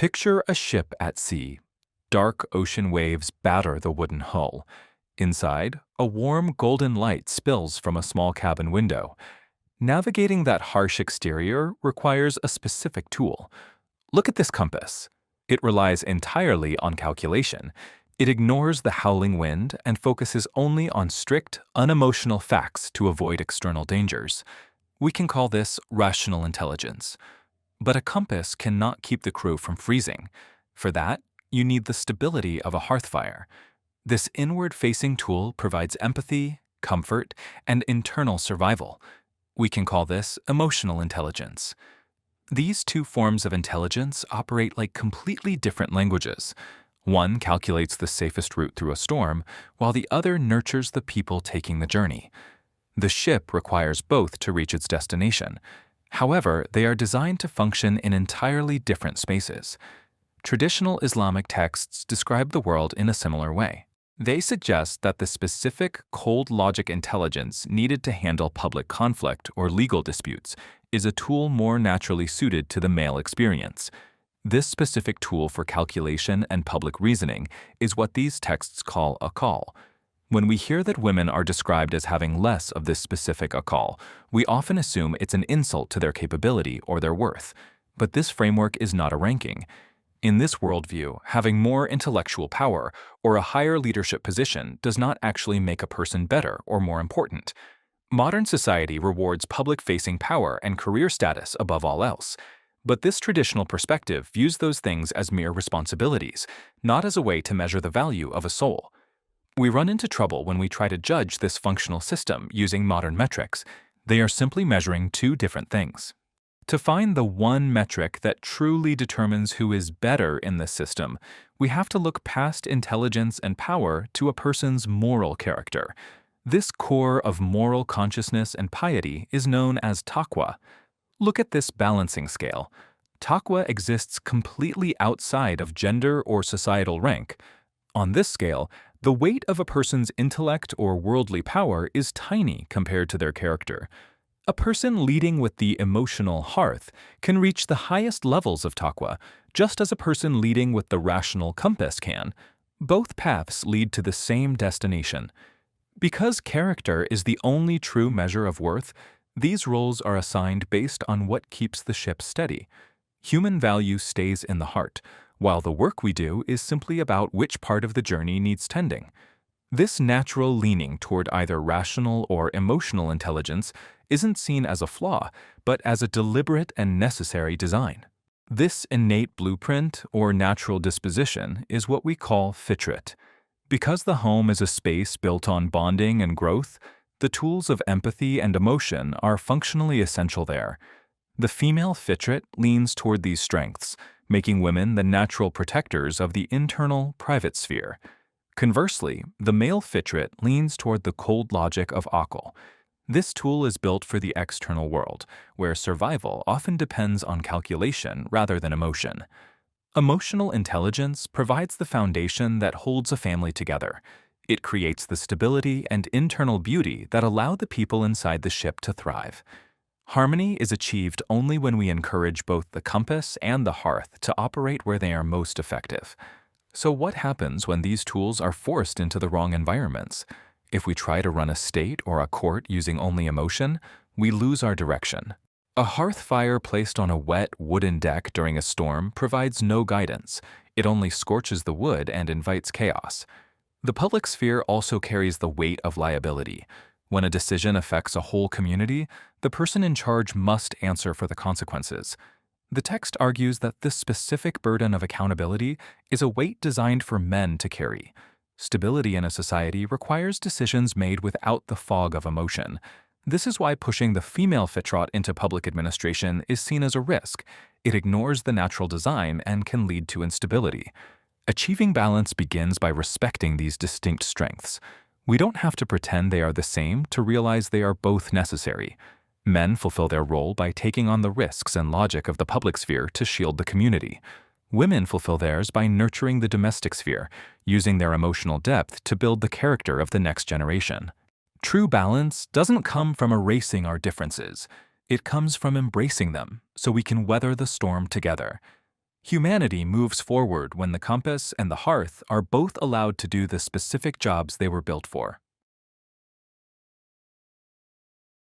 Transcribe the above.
Picture a ship at sea. Dark ocean waves batter the wooden hull. Inside, a warm golden light spills from a small cabin window. Navigating that harsh exterior requires a specific tool. Look at this compass. It relies entirely on calculation. It ignores the howling wind and focuses only on strict, unemotional facts to avoid external dangers. We can call this rational intelligence. But a compass cannot keep the crew from freezing. For that, you need the stability of a hearth fire. This inward-facing tool provides empathy, comfort, and internal survival. We can call this emotional intelligence. These two forms of intelligence operate like completely different languages. One calculates the safest route through a storm, while the other nurtures the people taking the journey. The ship requires both to reach its destination. However, they are designed to function in entirely different spaces. Traditional Islamic texts describe the world in a similar way. They suggest that the specific cold logic intelligence needed to handle public conflict or legal disputes is a tool more naturally suited to the male experience. This specific tool for calculation and public reasoning is what these texts call aqal. When we hear that women are described as having less of this specific aqal, we often assume it's an insult to their capability or their worth. But this framework is not a ranking. In this worldview, having more intellectual power or a higher leadership position does not actually make a person better or more important. Modern society rewards public-facing power and career status above all else. But this traditional perspective views those things as mere responsibilities, not as a way to measure the value of a soul. We run into trouble when we try to judge this functional system using modern metrics. They are simply measuring two different things. To find the one metric that truly determines who is better in this system, we have to look past intelligence and power to a person's moral character. This core of moral consciousness and piety is known as taqwa. Look at this balancing scale. Taqwa exists completely outside of gender or societal rank. On this scale, the weight of a person's intellect or worldly power is tiny compared to their character. A person leading with the emotional hearth can reach the highest levels of taqwa, just as a person leading with the rational compass can. Both paths lead to the same destination. Because character is the only true measure of worth, these roles are assigned based on what keeps the ship steady. Human value stays in the heart, while the work we do is simply about which part of the journey needs tending. This natural leaning toward either rational or emotional intelligence isn't seen as a flaw, but as a deliberate and necessary design. This innate blueprint or natural disposition is what we call Fitrat. Because the home is a space built on bonding and growth, the tools of empathy and emotion are functionally essential there. The female Fitrat leans toward these strengths, making women the natural protectors of the internal, private sphere. Conversely, the male Fitrat leans toward the cold logic of aqal. This tool is built for the external world, where survival often depends on calculation rather than emotion. Emotional intelligence provides the foundation that holds a family together. It creates the stability and internal beauty that allow the people inside the ship to thrive. Harmony is achieved only when we encourage both the compass and the hearth to operate where they are most effective. So what happens when these tools are forced into the wrong environments? If we try to run a state or a court using only emotion, we lose our direction. A hearth fire placed on a wet wooden deck during a storm provides no guidance. It only scorches the wood and invites chaos. The public sphere also carries the weight of liability. When a decision affects a whole community, the person in charge must answer for the consequences. The text argues that this specific burden of accountability is a weight designed for men to carry. Stability in a society requires decisions made without the fog of emotion. This is why pushing the female Fitrat into public administration is seen as a risk. It ignores the natural design and can lead to instability. Achieving balance begins by respecting these distinct strengths. We don't have to pretend they are the same to realize they are both necessary. Men fulfill their role by taking on the risks and logic of the public sphere to shield the community. Women fulfill theirs by nurturing the domestic sphere, using their emotional depth to build the character of the next generation. True balance doesn't come from erasing our differences. It comes from embracing them so we can weather the storm together. Humanity moves forward when the compass and the hearth are both allowed to do the specific jobs they were built for.